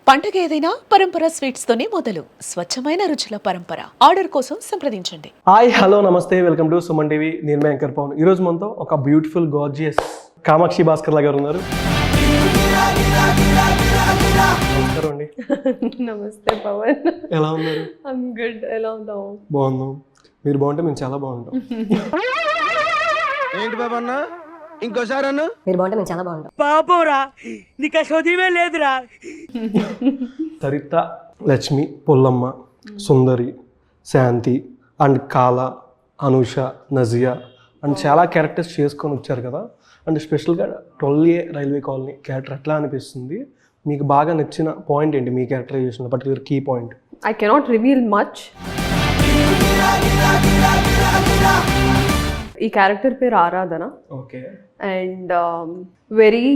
పండగ ఏదైనా పరంపర స్వీట్స్ తోనే మొదలు. స్వచ్ఛమైన రుచుల పరంపర. ఆర్డర్ కోసం సంప్రదించండి. హాయ్ హలో నమస్తే, వెల్కమ్ టు సుమన్ టీవీ. నేను మీ యాంకర్ పవన్. ఈరోజు మనతో ఒక బ్యూటిఫుల్ గార్జియస్ కామాక్షి భాస్కర్ గారు ఉన్నారు. నమస్కారం అండి. నమస్తే పవన్. ఎలా ఉన్నారు? I'm good. ఎలా ఉన్నావు? బాగున్నాం. మీరు బాగుంటే మేము చాలా బాగుంటాం. ఏంటి బాబా అన్న ఇంకోసారి అన్న మీరు బాగుంటే మేము చాలా బాగుంటాం. పాపంరా నీకు చదివే లేదురా. సరిత, లక్ష్మి, పొల్లమ్మ, సుందరి, శాంతి అండ్ కాల, అనూష, నజియా అండ్ చాలా క్యారెక్టర్స్ చేసుకొని వచ్చారు కదా. అండ్ స్పెషల్గా 12A రైల్వే కాలనీ క్యారెక్టర్ ఎట్లా అనిపిస్తుంది? మీకు బాగా నచ్చిన పాయింట్ ఏంటి మీ characterization, particular key point? I cannot reveal much. ఈ క్యారెక్టర్ పేరు Aradhana okay. And very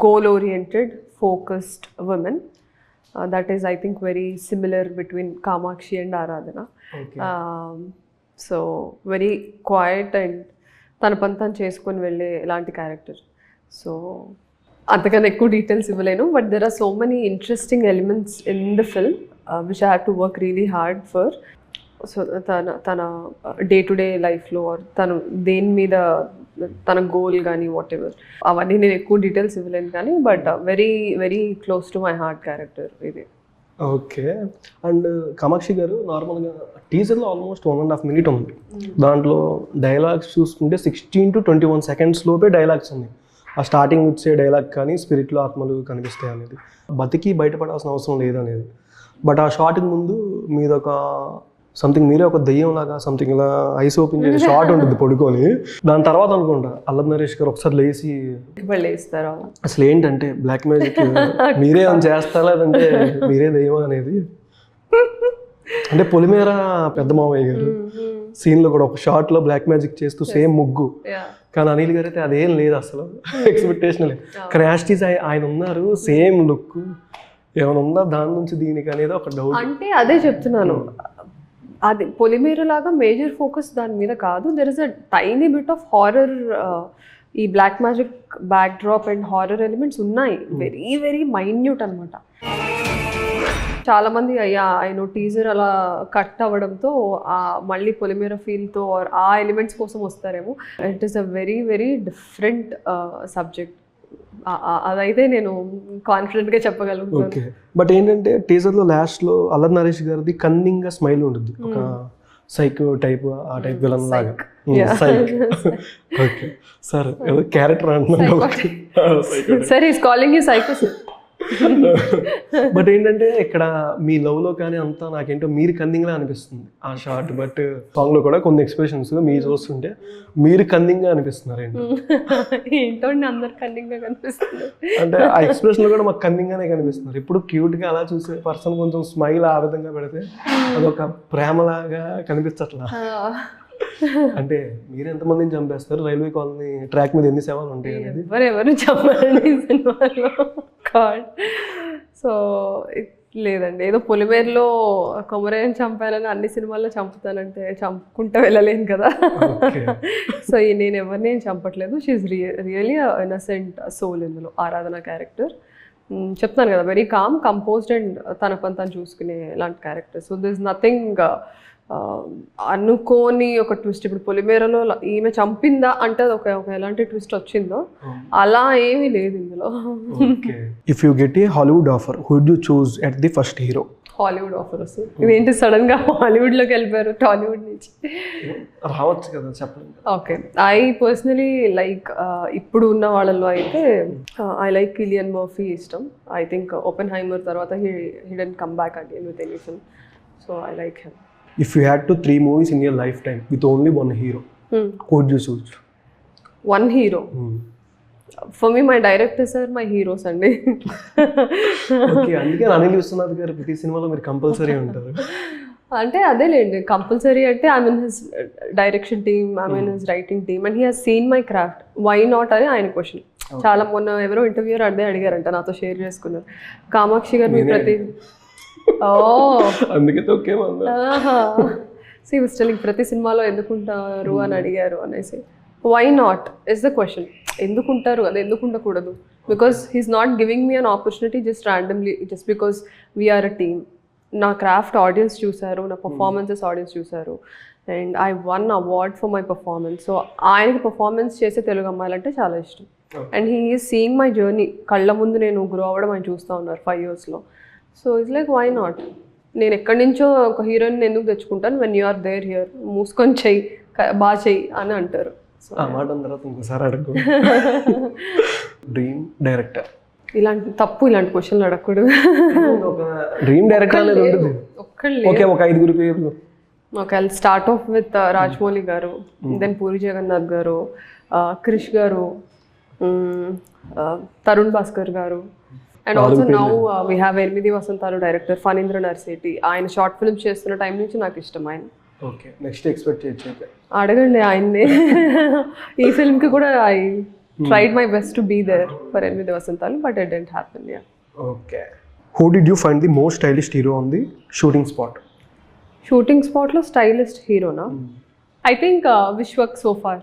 goal oriented focused women. That is I think very similar between Kamakshi and Aradhana. So very quiet and తన పని తను చేసుకొని వెళ్ళే ఇలాంటి క్యారెక్టర్. సో అంతకన్నా ఎక్కువ డీటెయిల్స్ ఇవ్వలేను, but there are so many interesting elements in the film which I have to work really hard for. So తన డే టు డే లైఫ్లో తను దేని మీద తన గోల్ కానీ వాట్ ఎవర్ అవన్నీ నేను ఎక్కువ డీటెయిల్స్ ఇవ్వలేను కానీ, but very very close to my heart character ఇది. ఓకే. అండ్ కామాక్షి గారు నార్మల్గా టీజర్లో ఆల్మోస్ట్ 1.5 minutes ఉంది. దాంట్లో డైలాగ్స్ చూసుకుంటే 16 to 21 seconds లోపే డైలాగ్స్ ఉన్నాయి. ఆ స్టార్టింగ్ వచ్చే డైలాగ్ కానీ స్పిరిట్లో ఆత్మలు కనిపిస్తాయి అనేది, బతికి బయటపడాల్సిన అవసరం లేదనేది. బట్ ఆ షార్ట్కి ముందు మీదొక సంథింగ్, మీరే ఒక దెయ్యం లాగా సంథింగ్ ఇలా ఐస్ ఓపెన్ చేసే షార్ట్ ఉంటుంది పడుకొని. దాని తర్వాత అనుకుంటా అల్లరి నరేష్ గారు ఒకసారి లేచి వాళ్ళు వేస్తారా అసలు ఏంటంటే బ్లాక్ మ్యాజిక్ మీరే ఏమైనా చేస్తారా లేదంటే మీరే దెయ్యం అనేది. అంటే పొలిమేర పెద్ద మావయ్య గారు సీన్లో కూడా ఒక షార్ట్లో బ్లాక్ మ్యాజిక్ చేస్తూ సేమ్ ముగ్గు, కానీ అనిల్ గారు అయితే అదేం లేదు అసలు, ఎక్స్పెక్టేషన్ లేదు. కానీ యాస్టీస్ ఆయన ఉన్నారు, సేమ్ లుక్. ఏమైనా ఉందా దాని నుంచి దీనికి అనేది ఒక డౌట్. అంటే అదే చెప్తున్నాను, అది పొలిమేర లాగా మేజర్ ఫోకస్ దాని మీద కాదు. There is a tiny bit of horror, ఈ black magic backdrop and horror elements ఉన్నాయి, వెరీ వెరీ మైన్యూట్ అనమాట. చాలామంది ఆయన టీజర్ అలా కట్ అవ్వడంతో మళ్ళీ పొలిమేర ఫీల్తో ఆ ఎలిమెంట్స్ కోసం వస్తారేమో. It is a very very different subject. అదైతే నేను కాన్ఫిడెంట్గా చెప్పగలుగుతాను. ఓకే. బట్ ఏంటంటే టీజర్లో లాస్ట్లో అల్లరి నరేష్ గారిది కన్నింగ్గా స్మైల్ ఉంటుంది, ఒక సైకో టైప్, ఆ టైప్ విలన్ లాగా. సైక్. ఓకే సార్, క్యారెక్టర్ అంటున్నాను. Sir is calling you psycho sir. But ఏంటంటే ఇక్కడ మీ లవ్ లో కానీ అంతా నాకేంటో మీరు కన్నింగ్ లా అనిపిస్తుంది ఆ షార్ట్. బట్ సాంగ్ లో కూడా కొన్ని ఎక్స్ప్రెషన్స్ మీరు చూస్తుంటే మీరు కన్నింగ్ గా అనిపిస్తున్నారు. ఏంటో అందరు కన్నింగ్ గా కనిపిస్తుంది. అంటే ఆ ఎక్స్ప్రెషన్ లో కూడా మాకు కన్నింగ్ గానే కనిపిస్తున్నారు. ఇప్పుడు క్యూట్ గా అలా చూసే పర్సన్ కొంచెం స్మైల్ ఆ విధంగా పెడితే అదొక ప్రేమలాగా కనిపించట్లా. అంటే మీరు ఎంతమందిని చంపేస్తారు రైల్వే కాలనీ ట్రాక్ మీద, ఎన్ని సేవలు ఉంటాయి అనేది? ఎవరెవరు చంపారండి సినిమాలో. సో లేదండి, ఏదో పొలిమేరలో కొమరయ్యని చంపానని అన్ని సినిమాల్లో చంపుతానంటే చంపుకుంటూ వెళ్ళలేను కదా. సో నేను ఎవరిని చంపట్లేదు. షీఈ్ రియలీ ఇన్నసెంట్ సోల్ ఇందులో ఆరాధన క్యారెక్టర్. చెప్తాను కదా, వెరీ కామ్, కంపోజ్డ్ అండ్ తన పని తను చూసుకునే ఇలాంటి క్యారెక్టర్. సో దిస్ నథింగ్ అనుకోని ఒక ట్విస్ట్. ఇప్పుడు పొలిమేరలో ఈమె చంపిందా అంటే ఒక ఎలాంటి ట్విస్ట్ వచ్చిందో అలా ఏమీ లేదు ఇందులో. If you get a Hollywood offer, who would you choose at the first hero? Hollywood offer వస్తుంది, ఇదేంటి సడన్ గా హాలీవుడ్లోకి వెళ్ళిపోయారు టాలీవుడ్ నుంచి? రావచ్చు కదా, చెప్పండి. ఓకే, ఐ పర్సనలీ లైక్ ఇప్పుడు ఉన్న వాళ్ళలో అయితే ఐ లైక్ కిలియన్ మర్ఫీ ఇష్టం. ఐ థింక్ ఓపెన్హైమర్ తర్వాత he didn't come back again with any film. So I like him. If you had to 3 movies in your lifetime with only one hero, who would you choose? One hero? For me, my directors are my heroes అండి. Okay, అందుకే అనిల్ విశ్వనాథ్ గారు ప్రతి సినిమాలో మీరు compulsory ఉంటారు. అంటే అదేలేండి, compulsory అంటే I mean his direction team, I mean his writing team, and he has seen my craft. Why not అని ఆయన క్వశ్చన్. చాలా మొన్న ఎవరో ఇంటర్వ్యూర్ అదే అడిగారంట, నాతో షేర్ చేసుకున్నారు. కామాక్షి గారు మీ ప్రతి అందుకే ఓకే ప్రతి సినిమాలో ఎందుకుంటారు అని అడిగారు అనేసి. Why not is the question. ఎందుకుంటారు కదా, ఎందుకు ఉండకూడదు? Because he's not giving me an opportunity just randomly just because we're a team. నా క్రాఫ్ట్ ఆడియన్స్ చూసారు, నా పర్ఫార్మెన్సెస్ ఆడియన్స్ చూసారు, and I won award for my performance. So ఆయనకి performance చేసే తెలుగు అమ్మాయిలంటే చాలా ఇష్టం. And he is seeing my journey. కళ్ళ ముందు నేను గ్రో అవ్వడం ఆయన చూస్తూ ఉన్నారు 5 yearsలో. So it's like why not, నేను ఎక్కడి నుంచో ఒక హీరోయిన్ ఎందుకు తెచ్చుకుంటాను, when you are there here, మూసుకొని చెయ్యి, బాగా చెయ్యి అని అంటారు. సో ఆ మాట అన్న తర్వాత ఇంకోసారి అడుగు. Dream director. ఇలాంటి క్వశ్చన్లు అడగకూడదు. ఒక డ్రీమ్ డైరెక్టర్ అనేది ఉంటుంది. ఒక్కళ్ళు ఓకే, ఒక 5 పేర్లు. Okay, I start of with Rajamouli గారు, దెన్ పూరి జగన్నాథ్ గారు, క్రిష్ గారు, తరుణ్ భాస్కర్ గారు, and also now we have 8 Vasantalu director Phanindra Narsetti. ఆయన షార్ట్ ఫిల్మ్స్ చేస్తున్న టైం నుంచి నాకు ఇష్టం ఆయన. ఓకే, నెక్స్ట్ ఎక్స్పెక్ట్ చేయొచ్చు. అడగండి ఆయన్నే. ఈ ఫిల్మ్కి కూడా I tried my best to be there for 8 Vasantalu, but it didn't happen. Yeah. Okay, who did you find the most stylish hero on the shooting spot? Shooting స్పాట్లో స్టైలిస్ట్ హీరోనా? I think Vishwak so far.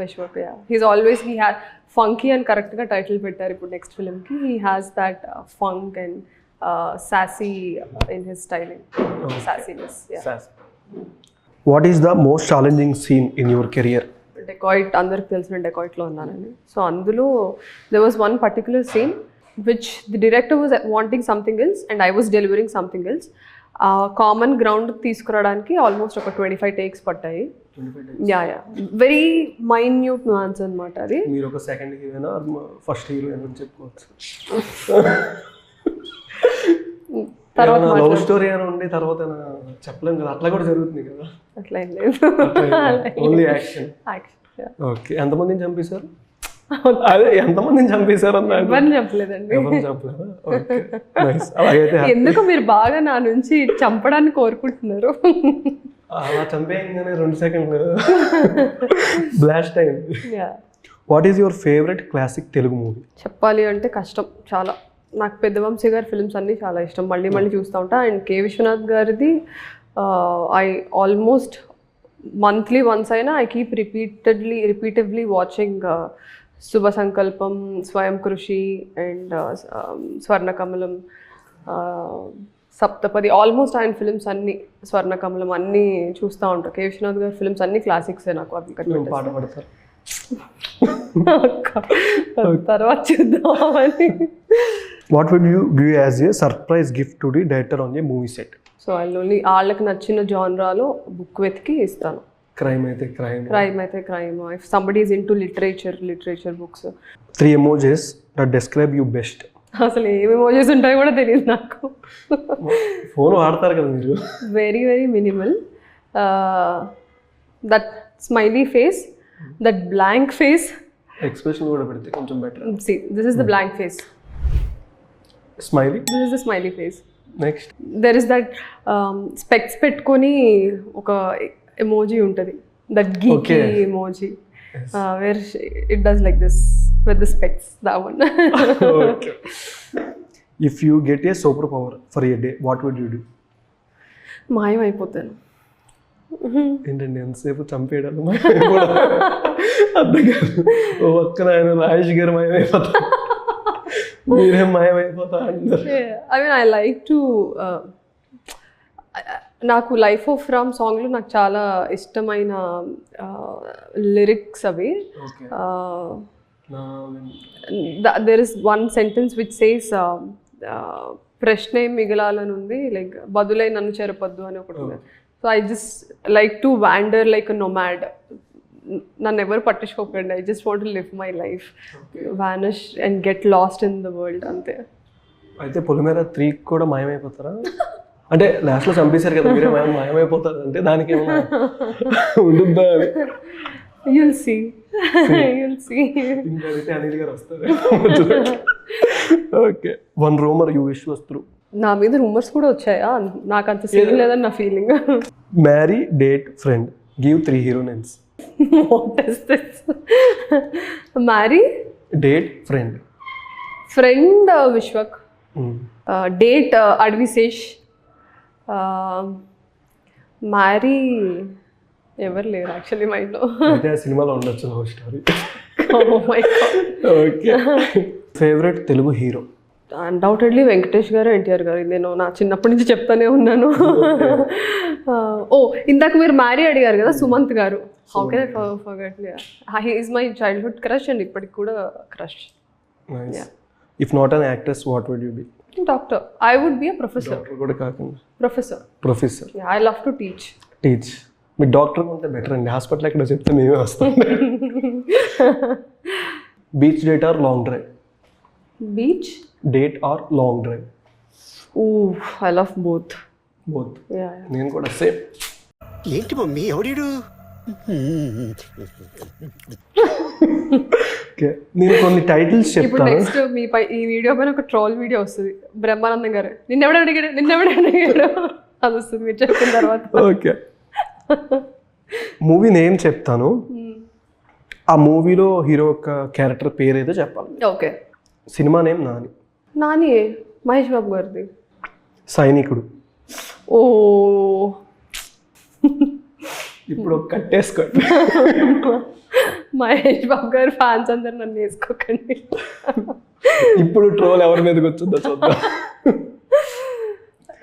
Vishwak, yeah. He's always, he had funky అని కరెక్ట్గా title పెట్టారు ఇప్పుడు next ఫిల్మ్కి. He has that funk and sassy in his styling, sassiness. What is the most challenging scene in your career? Dacoit, అందరికి తెలిసిన డెకాయిట్లో ఉన్నానని. So అందులో there was one particular scene which the director was wanting something else and I was delivering something else. Common ground తీసుకురావడానికి almost ఒక 25 takes పట్టాయి. Yeah, very minute nuance అనమాట అది. మీరు ఒక సెకండ్ హీరోయినా ఫస్ట్ హీరోయిన్ అని చెప్పుకోవచ్చు. తర్వాత లవ్ స్టోరీ అని ఉండి తర్వాత చెప్పలేం కదా, అట్లా కూడా జరుగుతుంది కదా. అట్లా ఏం లేదు, ఓన్లీ యాక్షన్. ఓకే, ఎంతమందిని చంపేశారు? అదే ఎంతమందిని చంపేశారు అన్న ఎవరిని చెప్పలేదండి. ఎవరిని చంపలేదా? Okay, nice. అలాగైతే ఎందుకు మీరు బాగా నా నుంచి చంపడానికి కోరుకుంటున్నారు? అలా చంపేయంగానే 2 seconds బ్లాస్ట్ అయింది. What is your favourite classic Telugu movie? చెప్పాలి అంటే కష్టం చాలా. నాకు పెద్దవంశీ గారి ఫిల్మ్స్ అన్నీ చాలా ఇష్టం, మళ్ళీ మళ్ళీ చూస్తూ ఉంటా. అండ్ కే విశ్వనాథ్ గారిది ఐ ఆల్మోస్ట్ మంత్లీ వన్స్ అయినా ఐ కీప్ రిపీటివ్లీ వాచింగ్ శుభ సంకల్పం, స్వయం కృషి అండ్ స్వర్ణకమలం, సప్తపది, ఆల్మోస్ట్ ఆయన ఫిల్మ్స్ అన్నీ, స్వర్ణకమలం అన్నీ చూస్తూ ఉంటాను. కే విశ్వనాథ్ గారి ఫిల్మ్స్ అన్నీ క్లాసిక్సే నాకు. అవి పాట పడతారు తర్వాత చూద్దామని. What would you give as a surprise gift to the director on a movie set? So వాళ్ళకి నచ్చిన జానరాలో బుక్ వెతికి ఇస్తాను. క్రైమ్ అయితే క్రైమ్, క్రైమ్ అయితే crime. If somebody is into literature books. 3 emojis that describe you best. అసలు ఏమి emojis ఉంటాయో కూడా తెలియదు నాకు. ఫోన్ వాడతారు కదా మీరు. Very very minimal. That smiley face, that blank face. Expression కూడా పెడితే కొంచెం better. See, this is the blank face. Smiley. This is the smiley face. Next There is that specs పెట్టుకొని ఒక ఎమోజీ ఉంటుంది, that geeky emoji, where it does like this with the specs, that one. Okay, if you get a super power for a day what would you do? మాయమైపోతాను. ఏంటండి ఎంతసేపు చంపేయడాలు అర్థం కాదు. ఓ ఒక్కన ఆయన రాజేష్ గారు మాయమైపోతా, మీరేం మాయమైపోతా అంటారు. I mean I like to, నాకు లైఫ్ ఆఫ్ రామ్ సాంగ్లో నాకు చాలా ఇష్టమైన లిరిక్స్ అవి. There is one sentence which says ప్రశ్నే మిగలాలని ఉంది, లైక్ బదులై నన్ను చెరపద్దు అని ఒకటి ఉంది. So I just like to wander like a nomad. నన్ను ఎవరు పట్టించుకోకండి, I just want to live my life, vanish and get lost in the world, అంతే. అయితే పొలిమేర 3 కూడా మాయమైపోతారా? అంటే లాస్ట్లో చంపేశారు కదా, మీరే మాయమైపోతారు అంటే దానికి ఏమన్నా ఉంటుందా అని. You'll see. You'll see. ఇంకా అయితే అనిల్ గారు వస్తారు. Okay, 1 rumor you wish was true. నా మీద రూమర్స్ కూడా వచ్చాయా? నాకు అంత సీన్ లేదని నా feeling. Marry, date, friend, give 3 hero names. What is this? Marry, date, friend. Friend Vishwak, date Adivi Sesh, marry ఎవరు లేరు యాక్చువల్లీ మైండ్లో. అయితే ఆ సినిమాలో ఉండొచ్చు love story. Oh my God. Okay, favourite Telugu hero? Undoubtedly Venkatesh గారు, ఎన్టీఆర్ గారు. నేను నా చిన్నప్పటి నుంచి చెప్తానే ఉన్నాను. ఓ ఇందాక మీరు మ్యారీ అడిగారు కదా, సుమంత్ గారు. How can I forget? He is my childhood crush అండ్ ఇప్పటికి కూడా crush. If not an actress what would you be? Doctor. I would be a professor. కూడా కాకుండా professor. I love to teach. మీ డాక్టర్ ఉంటే బెటర్ అండి. Hospital ఎక్కడ చెప్తే మేమే వస్తాం. Beach date or long drive? Beach date or long drive? I love both. నేను కూడా సేమ్. ఏంటి మమ్మీ ఎవడీడు? నేను కొన్ని టైటిల్స్ ఇప్పుడు చెప్తాను. నెక్స్ట్ ఈ వీడియో పైన ఒక ట్రోల్ వీడియో వస్తుంది. బ్రహ్మానందం గారు నిన్నెవడ అడిగాడు అది వస్తుంది మీరు చెప్పిన తర్వాత. ఓకే, మూవీ నేమ్ చెప్తాను. ఆ మూవీలో హీరో యొక్క క్యారెక్టర్ పేరు ఏదో చెప్పాలి. Okay. Cinema name Nani Mahesh Babu గారిది. సైనికుడు. ఓ ఇప్పుడు కట్టేసుకోండి. మహేష్ బాబు గారు ఫ్యాన్స్ అందరు నన్ను వేసుకోకండి. ఇప్పుడు ట్రోల్ ఎవరి మీదకి వచ్చిందో చూద్దాం.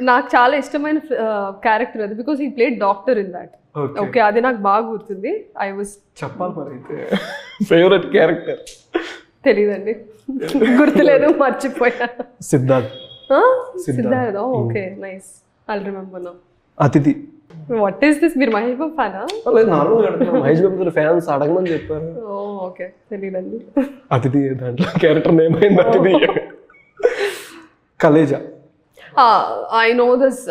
నాకు చాలా ఇష్టమైన క్యారెక్టర్ అది, because he played doctor in that. Okay, అది నాకు బాగా గుర్తుంది. ఐ వాజ్ చెప్పాలి మరి అయితే ఫేవరెట్ క్యారెక్టర్ తెలీదండి, గుర్తులేదు, మర్చిపోయా. Siddharth. Siddharth. Okay, nice. I'll remember now. Athidhi. What is this? మీరు మహేష్ బాబు ఫ్యానా? నార్మల్గా మహేష్ బాబు గారు ఫ్యాన్స్ అడగమని చెప్పారు. ఓకే, తెలీదండి. అతిథి దాంట్లో క్యారెక్టర్ నేమ్ అయింది అతిథి. Khaleja. I know this.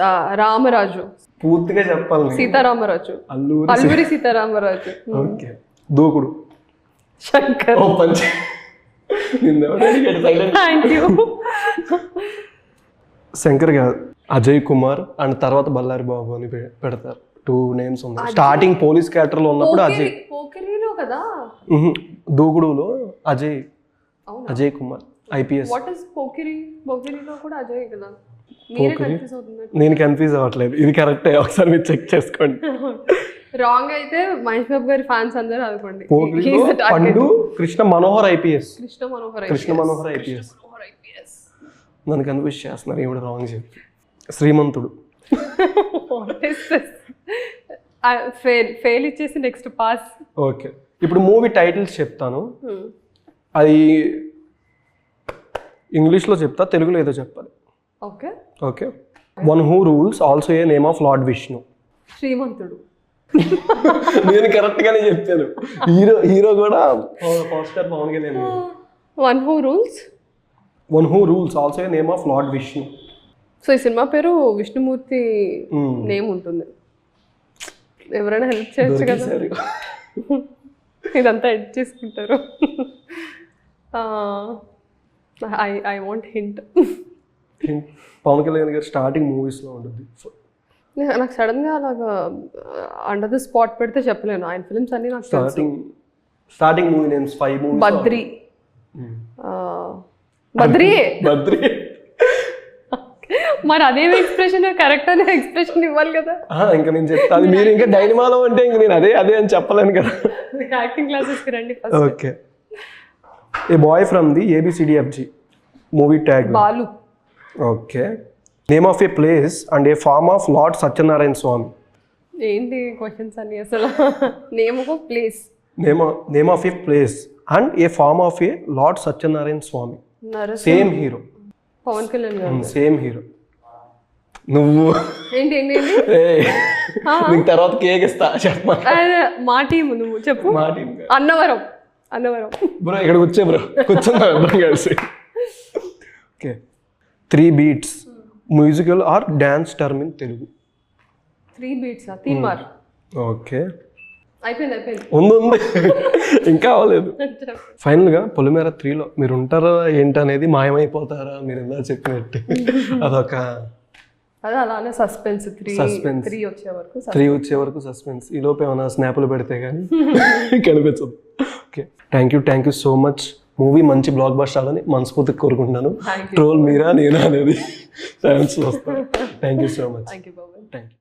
Ramaraju. పూర్తిగా చెప్పాలి. సీతారామరాజు. అల్లూరి సీతారామరాజు. ఓకే. దూకుడు. శంకర్. Thank you. శంకర్ కాదు, అజయ్ కుమార్ అండ్ తర్వాత బల్లారి బాబు అని పెడతారు. 2 names ఉన్నాయి. స్టార్టింగ్ పోలీస్ క్యారెక్టర్ లో ఉన్నప్పుడు అజయ్. పోకిరిలో కదా. దూకుడులో Ajay Kumar IPS. What is Pokiri? పోకిరిలో కూడా అజయ్ కదా. మీరే కన్ఫ్యూజ్ అవుతున్నారు. నేను కన్ఫ్యూజ్ అవ్వట్లేదు, ఇది కరెక్టే. ఒకసారి మీరు చెక్ చేసుకోండి. రాంగ్ అయితే మహేష్ బాబు గారి ఫ్యాన్స్ అందరూ అనుకోండి. పండు కృష్ణ మనోహర్ ఐపీఎస్. కృష్ణ మనోహర్ ఐపీఎస్. నన్ను కన్ఫ్యూజ్ చేస్తున్నారు ఇప్పుడు రాంగ్ చెప్పి. శ్రీమంతుడు. ఫెయిల్ ఇచ్చేసి నెక్స్ట్ పాస్. ఓకే, ఇప్పుడు మూవీ టైటిల్స్ చెప్తాను. అది ఇంగ్లీష్లో చెప్తా, తెలుగులో ఏదో చెప్పాలి. Okay. Okay. One who rules also a name of lord Vishnu. Srimanthudu. నేను కరెక్ట్ గానే చెప్పాను. హీరో కూడా poster Pawan Kalyan. One who rules. One who rules also a name of lord Vishnu. So ఈ సినిమా పేరు విష్ణుమూర్తి నేమ్ ఉంటుంది. ఎవరైనా హెల్ప్ చేయొచ్చు కదా. ఇదంతా ఎడిట్ చేసుకుంటారు. I want hint. Pawan Kalyan గారు స్టార్టింగ్ మూవీస్లో ఉంటుంది. నాకు సడన్గా అలాగా అండర్ ద స్పాట్ పెడితే చెప్పలేను. ఆయన ఫిల్మ్స్ అన్ని నాకు starting movie names 5 movies. Badri. Badri. మరి అదేం ఎక్స్ప్రెషన్, కరెక్ట్ అనే ఎక్స్ప్రెషన్ ఇవ్వాలి కదా. ఇంకా నేను చెప్తాను, మీరు ఇంకా డైనమాలో అంటే ఇంక నేను అదే అని చెప్పలేను కదా. యాక్టింగ్ క్లాసెస్కి రండి. Okay. A boy from the ABCDFG movie tag. Balu. Okay. Name of a place and a form of lord Satyanarayana Swamy. ఏంటి క్వశ్చన్స్ అన్ని అసలు? Name of place. Name of a place and a form of a lord Satyanarayana Swamy. Same hero. Pawan Kalyan గారు. Same hero. నువ్వు ఏంటి నీకు తర్వాత cake ఇస్తా చెప్ప. మా టీము. నువ్వు చెప్పు. మా టీం. అన్నవరం. బ్రో ఇక్కడ కూర్చో బ్రో, కూర్చుందాం కలిసి. Okay. 3 beats musical or dance term in Telugu. 3 beats. Teenmaar. Okay, అయిపోయింది. ఉంది ఇంకా అవ్వలేదు. ఫైనల్గా పొలిమేర 3లో మీరు ఉంటారా ఏంటనేది, మాయమైపోతారా మీరు ఎలా చెప్పినట్టు అదొక అదే అలానే సస్పెన్స్. 3 వచ్చే వరకు సస్పెన్స్. ఈ లోపు ఏమైనా స్నాపులు పెడితే కానీ కనిపించదు. Okay, thank you so much. Movie మంచి బ్లాక్ బస్టర్ అని మనస్ఫూర్తిగా కోరుకుంటున్నాను. ట్రోల్ మీరా నేనా అనేది ఛాన్స్ వస్తాను. Thank you so much. Thank you.